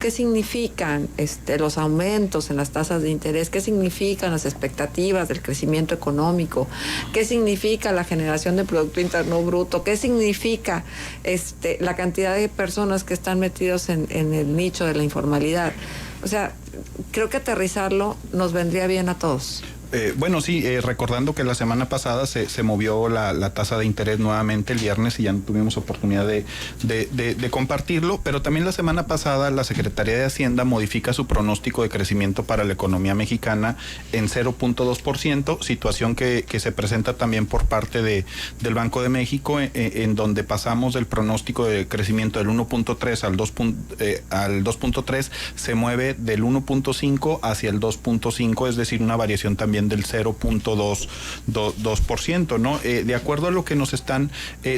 ¿Qué significan los aumentos en las tasas de interés? ¿Qué significan las expectativas del crecimiento económico? ¿Qué significa la generación de Producto Interno Bruto? ¿Qué significa la cantidad de personas que están metidos en el nicho de la informalidad? O sea, creo que aterrizarlo nos vendría bien a todos. Bueno, sí, recordando que la semana pasada se movió la tasa de interés nuevamente el viernes y ya no tuvimos oportunidad de compartirlo, pero también la semana pasada la Secretaría de Hacienda modifica su pronóstico de crecimiento para la economía mexicana en 0.2%, situación que se presenta también por parte del Banco de México, en donde pasamos del pronóstico de crecimiento del 1.3 al 2.3, se mueve del 1.5 hacia el 2.5, es decir, una variación también del 0.2%, ¿no? De acuerdo a lo que nos están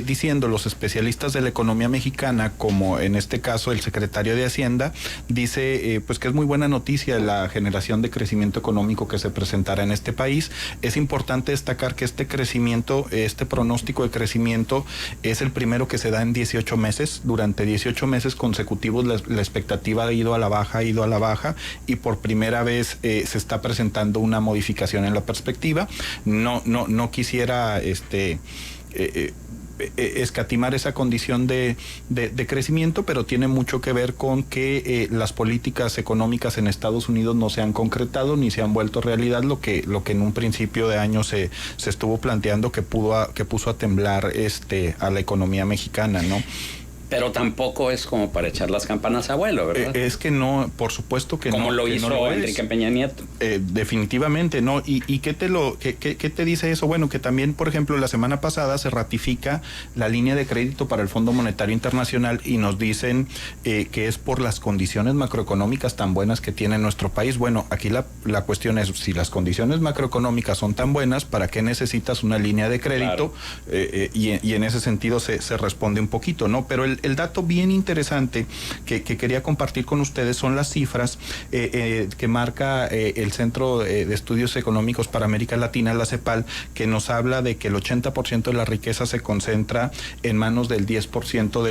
diciendo los especialistas de la economía mexicana, como en este caso el secretario de Hacienda, dice pues que es muy buena noticia la generación de crecimiento económico que se presentará en este país. Es importante destacar que este crecimiento, este pronóstico de crecimiento es el primero que se da en 18 meses. Durante 18 meses consecutivos la expectativa ha ido a la baja, y por primera vez se está presentando una modificación en la perspectiva. No quisiera escatimar esa condición de crecimiento, pero tiene mucho que ver con que las políticas económicas en Estados Unidos no se han concretado ni se han vuelto realidad, lo que en un principio de año se estuvo planteando que puso a temblar a la economía mexicana, ¿no? Pero tampoco es como para echar las campanas a vuelo, ¿verdad? Es que no, por supuesto que como no. Como lo hizo Enrique Peña Nieto. Definitivamente, ¿no? ¿Y qué te dice eso? Bueno, que también, por ejemplo, la semana pasada se ratifica la línea de crédito para el Fondo Monetario Internacional y nos dicen que es por las condiciones macroeconómicas tan buenas que tiene nuestro país. Bueno, aquí la cuestión es, si las condiciones macroeconómicas son tan buenas, ¿para qué necesitas una línea de crédito? Claro. Y en ese sentido se responde un poquito, ¿no? Pero el dato bien interesante que quería compartir con ustedes son las cifras que marca el Centro de Estudios Económicos para América Latina, la CEPAL, que nos habla de que el 80% de la riqueza se concentra en manos del 10%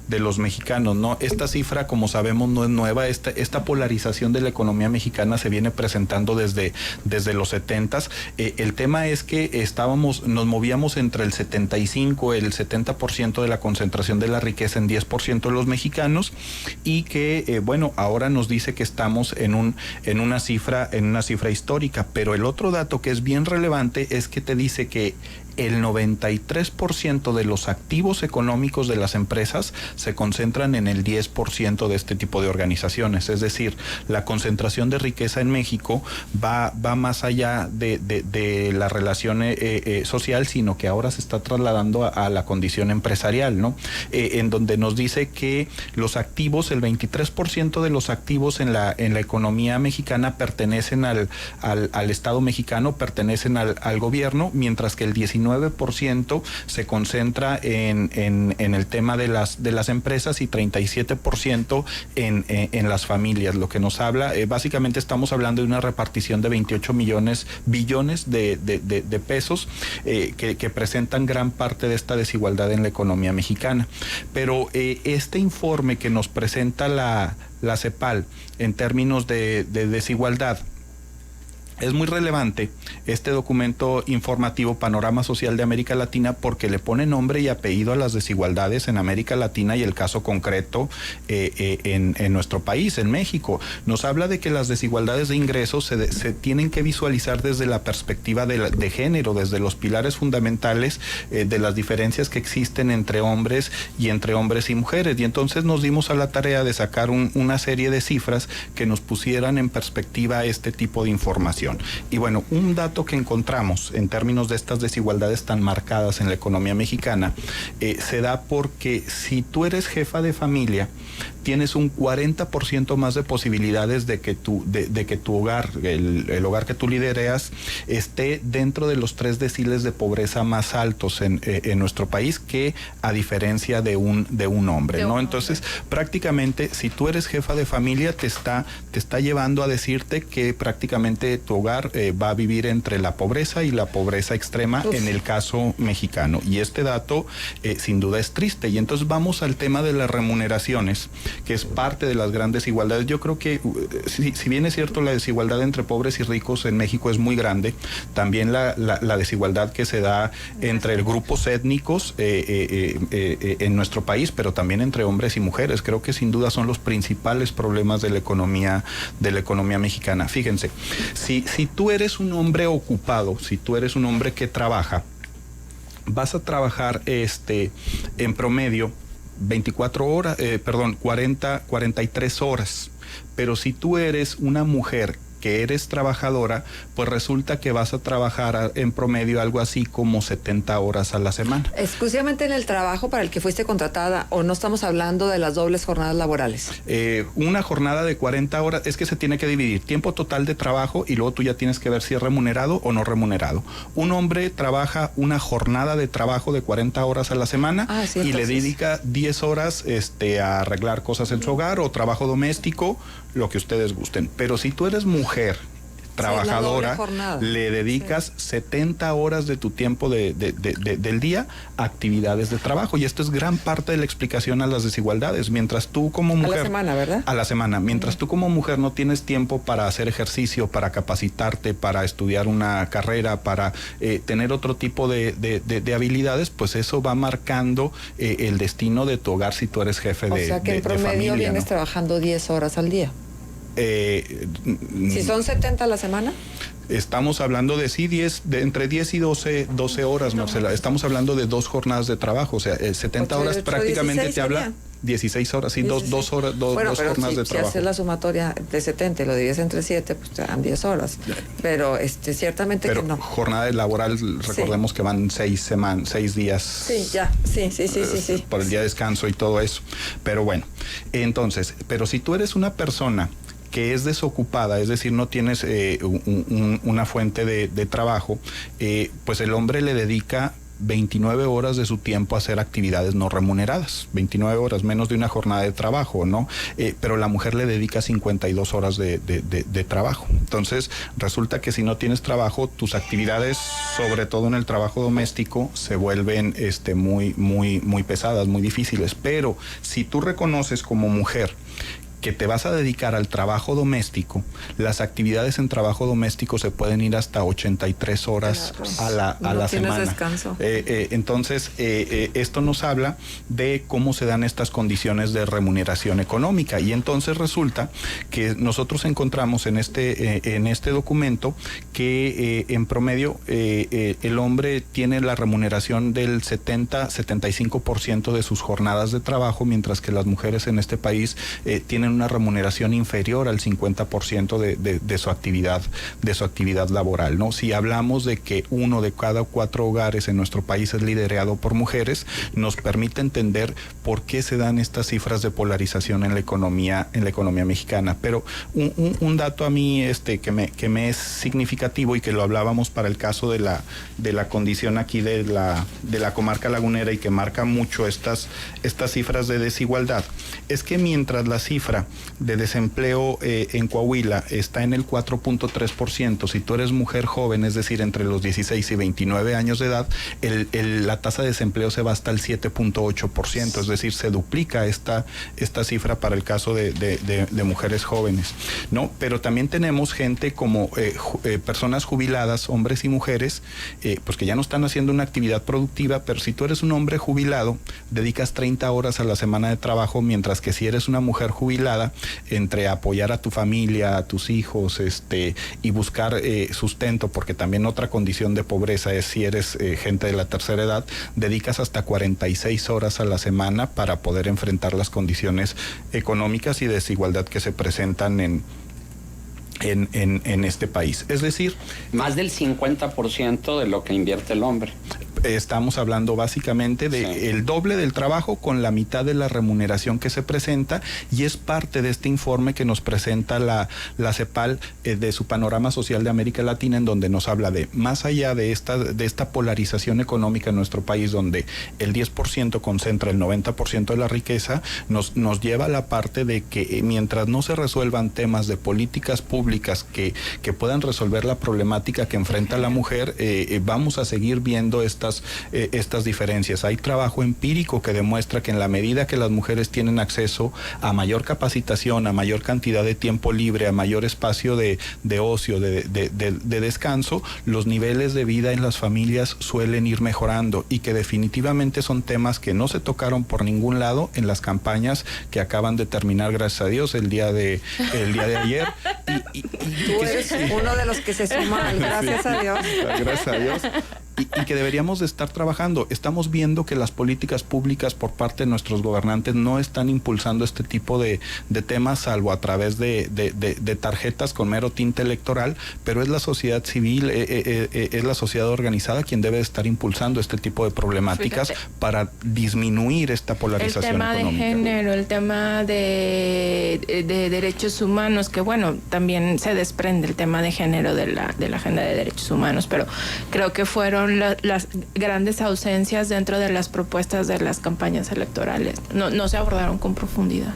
de los mexicanos, ¿no? Esta cifra, como sabemos, no es nueva. Esta polarización de la economía mexicana se viene presentando desde los 70s. El tema es que nos movíamos entre el 75 y el 70% de la concentración de la riqueza en 10% de los mexicanos, y que ahora nos dice que estamos en una cifra histórica. Pero el otro dato que es bien relevante es que te dice que el 93% de los activos económicos de las empresas se concentran en el 10% de este tipo de organizaciones. Es decir, la concentración de riqueza en México va más allá de la relación social, sino que ahora se está trasladando a la condición empresarial, ¿no? En donde nos dice que los activos, el 23% de los activos en la economía mexicana pertenecen al Estado mexicano, pertenecen al gobierno, mientras que el 19% se concentra en el tema de las empresas y 37% en las familias, lo que nos habla, básicamente estamos hablando de una repartición de 28 billones de pesos que presentan gran parte de esta desigualdad en la economía mexicana. Pero este informe que nos presenta la CEPAL en términos de desigualdad, es muy relevante este documento informativo Panorama Social de América Latina, porque le pone nombre y apellido a las desigualdades en América Latina y el caso concreto en nuestro país, en México. Nos habla de que las desigualdades de ingresos se tienen que visualizar desde la perspectiva de género, desde los pilares fundamentales de las diferencias que existen entre hombres y mujeres. Y entonces nos dimos a la tarea de sacar una serie de cifras que nos pusieran en perspectiva este tipo de información. Y bueno, un dato que encontramos en términos de estas desigualdades tan marcadas en la economía mexicana se da porque si tú eres jefa de familia, tienes un 40% más de posibilidades de que tu hogar, el hogar que tú lidereas, esté dentro de los 3 deciles de pobreza más altos en nuestro país, que a diferencia de un hombre, ¿no? Entonces, prácticamente, si tú eres jefa de familia, te está llevando a decirte que prácticamente tu hogar va a vivir entre la pobreza y la pobreza extrema en el caso mexicano. Y este dato sin duda es triste. Y entonces vamos al tema de las remuneraciones, que es parte de las grandes desigualdades. Yo creo que si bien es cierto la desigualdad entre pobres y ricos en México es muy grande, también la desigualdad que se da entre grupos étnicos en nuestro país, pero también entre hombres y mujeres, creo que sin duda son los principales problemas de la economía mexicana. Fíjense, si tú eres un hombre ocupado, si tú eres un hombre que trabaja, vas a trabajar en promedio 43 horas. Pero si tú eres una mujer que eres trabajadora, pues resulta que vas a trabajar en promedio algo así como 70 horas a la semana. Exclusivamente en el trabajo para el que fuiste contratada, o no estamos hablando de las dobles jornadas laborales. Una jornada de 40 horas, es que se tiene que dividir tiempo total de trabajo y luego tú ya tienes que ver si es remunerado o no remunerado. Un hombre trabaja una jornada de trabajo de 40 horas a la semana y le dedica 10 horas a arreglar cosas en su hogar o trabajo doméstico, lo que ustedes gusten. Pero si tú eres mujer trabajadora, le dedicas 70 horas de tu tiempo del día a actividades de trabajo, y esto es gran parte de la explicación a las desigualdades. Mientras tú como mujer... A la semana, ¿verdad? A la semana. Mientras tú como mujer no tienes tiempo para hacer ejercicio, para capacitarte, para estudiar una carrera, para tener otro tipo de habilidades, pues eso va marcando el destino de tu hogar si tú eres jefe de familia. O sea que en promedio vienes trabajando 10 horas al día. Si son 70 a la semana. Estamos hablando de entre 10 y 12 horas, Marcela. Estamos hablando de 2 jornadas de trabajo, o sea, 70 horas prácticamente te habla 16 horas, sí, 2 horas, dos jornadas de trabajo. Si haces la sumatoria de 70 y lo divides entre 7, pues te dan 10 horas. Pero ciertamente que no. Jornada laboral, recordemos que van 6 días. Sí, ya, sí. Por el día de descanso y todo eso. Pero bueno, entonces, pero si tú eres una persona que es desocupada, es decir, no tienes una fuente de trabajo, pues el hombre le dedica 29 horas de su tiempo a hacer actividades no remuneradas, 29 horas, menos de una jornada de trabajo, ¿no? Pero la mujer le dedica 52 horas de trabajo. Entonces, resulta que si no tienes trabajo, tus actividades, sobre todo en el trabajo doméstico, se vuelven muy pesadas, muy difíciles. Pero si tú reconoces como mujer que te vas a dedicar al trabajo doméstico, las actividades en trabajo doméstico se pueden ir hasta 83 horas a la semana. Descanso. Entonces, esto nos habla de cómo se dan estas condiciones de remuneración económica. Y entonces resulta que nosotros encontramos en este documento que en promedio el hombre tiene la remuneración del 75% de sus jornadas de trabajo, mientras que las mujeres en este país tienen una remuneración inferior al 50% de su actividad laboral, ¿no? Si hablamos de que 1 de cada 4 hogares en nuestro país es liderado por mujeres, nos permite entender por qué se dan estas cifras de polarización en la economía mexicana. Pero un dato a mí que me es significativo, y que lo hablábamos para el caso de la condición aquí de la comarca lagunera, y que marca mucho estas cifras de desigualdad, es que mientras la cifra de desempleo en Coahuila está en el 4.3%, si tú eres mujer joven, es decir, entre los 16 y 29 años de edad, la tasa de desempleo se va hasta el 7.8%, es decir, se duplica esta cifra para el caso de mujeres jóvenes, ¿no? Pero también tenemos gente como personas jubiladas, hombres y mujeres, pues que ya no están haciendo una actividad productiva, pero si tú eres un hombre jubilado, dedicas 30 horas a la semana de trabajo, mientras que si eres una mujer jubilada, entre apoyar a tu familia, a tus hijos, y buscar sustento, porque también otra condición de pobreza es si eres gente de la tercera edad, dedicas hasta 46 horas a la semana para poder enfrentar las condiciones económicas y de desigualdad que se presentan en este país. Es decir, más del 50% de lo que invierte el hombre. estamos hablando básicamente de el doble del trabajo con la mitad de la remuneración que se presenta, y es parte de este informe que nos presenta la CEPAL de su panorama social de América Latina, en donde nos habla de, más allá de esta polarización económica en nuestro país, donde el 10% concentra el 90% de la riqueza, nos lleva a la parte de que mientras no se resuelvan temas de políticas públicas que puedan resolver la problemática que enfrenta la mujer, vamos a seguir viendo estas diferencias. Hay trabajo empírico que demuestra que en la medida que las mujeres tienen acceso a mayor capacitación, a mayor cantidad de tiempo libre, a mayor espacio de ocio, de descanso, los niveles de vida en las familias suelen ir mejorando, y que definitivamente son temas que no se tocaron por ningún lado en las campañas que acaban de terminar, gracias a Dios, el día de ayer. Tú eres uno de los que se suman, gracias a Dios. Gracias a Dios. Y que deberíamos de estar trabajando. Estamos viendo que las políticas públicas por parte de nuestros gobernantes no están impulsando este tipo de temas, salvo a través de tarjetas con mero tinte electoral, pero es la sociedad civil, es la sociedad organizada quien debe estar impulsando este tipo de problemáticas para disminuir esta polarización económica. El tema de género, el tema de derechos humanos, que bueno, también se desprende el tema de género de la agenda de derechos humanos, pero creo que fueron las grandes ausencias dentro de las propuestas de las campañas electorales. No se abordaron con profundidad.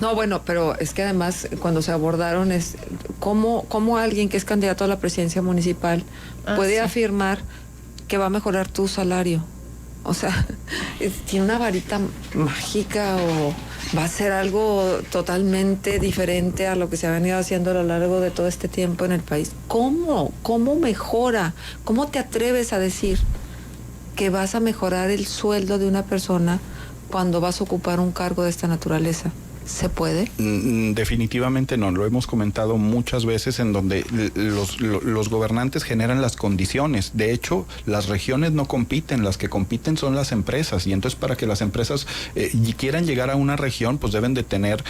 No, bueno, pero es que además cuando se abordaron es cómo alguien que es candidato a la presidencia municipal puede afirmar que va a mejorar tu salario. O sea, tiene una varita mágica o va a ser algo totalmente diferente a lo que se ha venido haciendo a lo largo de todo este tiempo en el país. ¿Cómo mejora? ¿Cómo te atreves a decir que vas a mejorar el sueldo de una persona cuando vas a ocupar un cargo de esta naturaleza? ¿Se puede? Definitivamente no, lo hemos comentado muchas veces, en donde los gobernantes generan las condiciones. De hecho, las regiones no compiten, las que compiten son las empresas, y entonces para que las empresas quieran llegar a una región, pues deben de tener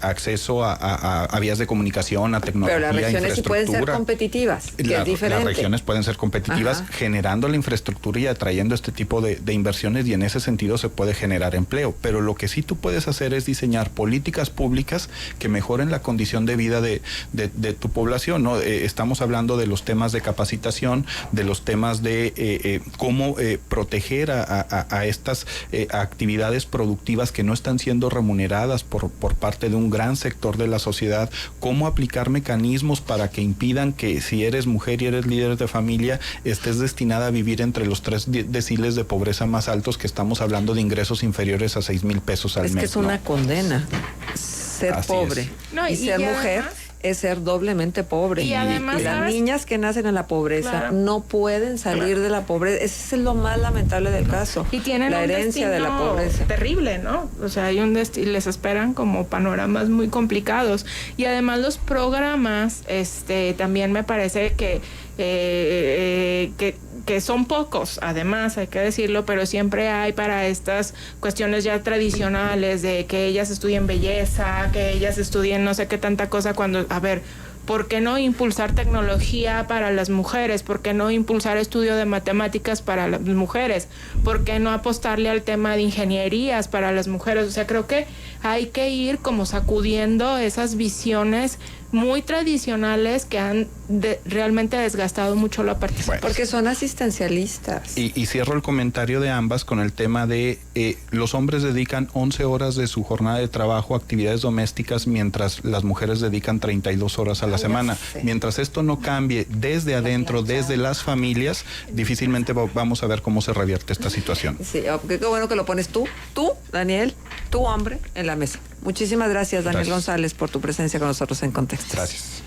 acceso a vías de comunicación, a tecnología, pero las regiones sí pueden ser competitivas, que es diferente. Las regiones pueden ser competitivas generando la infraestructura y atrayendo este tipo de inversiones, y en ese sentido se puede generar empleo. Pero lo que sí tú puedes hacer es diseñar políticas públicas que mejoren la condición de vida de tu población, ¿no? Estamos hablando de los temas de capacitación, de los temas de cómo proteger a estas actividades productivas que no están siendo remuneradas por parte de un gran sector de la sociedad, cómo aplicar mecanismos para que impidan que, si eres mujer y eres líder de familia, estés destinada a vivir entre los 3 deciles de pobreza más altos, que estamos hablando de ingresos inferiores a 6,000 pesos al mes. Es que es una condena. Ser Así pobre y ser mujer es ser doblemente pobre. Y además, las niñas que nacen en la pobreza no pueden salir de la pobreza. Ese es lo más lamentable del caso. Y tienen la herencia de la pobreza. Terrible, ¿no? O sea, hay les esperan como panoramas muy complicados. Y además los programas, también me parece que son pocos, además, hay que decirlo, pero siempre hay para estas cuestiones ya tradicionales de que ellas estudien belleza, que ellas estudien no sé qué tanta cosa, cuando, a ver, ¿por qué no impulsar tecnología para las mujeres? ¿Por qué no impulsar estudio de matemáticas para las mujeres? ¿Por qué no apostarle al tema de ingenierías para las mujeres? O sea, creo que hay que ir como sacudiendo esas visiones muy tradicionales que han realmente desgastado mucho la participación. Porque son asistencialistas. Y cierro el comentario de ambas con el tema de los hombres dedican 11 horas de su jornada de trabajo a actividades domésticas, mientras las mujeres dedican 32 horas a la semana. Mientras esto no cambie desde adentro, desde las familias, difícilmente vamos a ver cómo se revierte esta situación. Sí, qué bueno que lo pones tú, Daniel, tu hombre, en la mesa. Muchísimas gracias, Daniel González, por tu presencia con nosotros en Contexto. Gracias.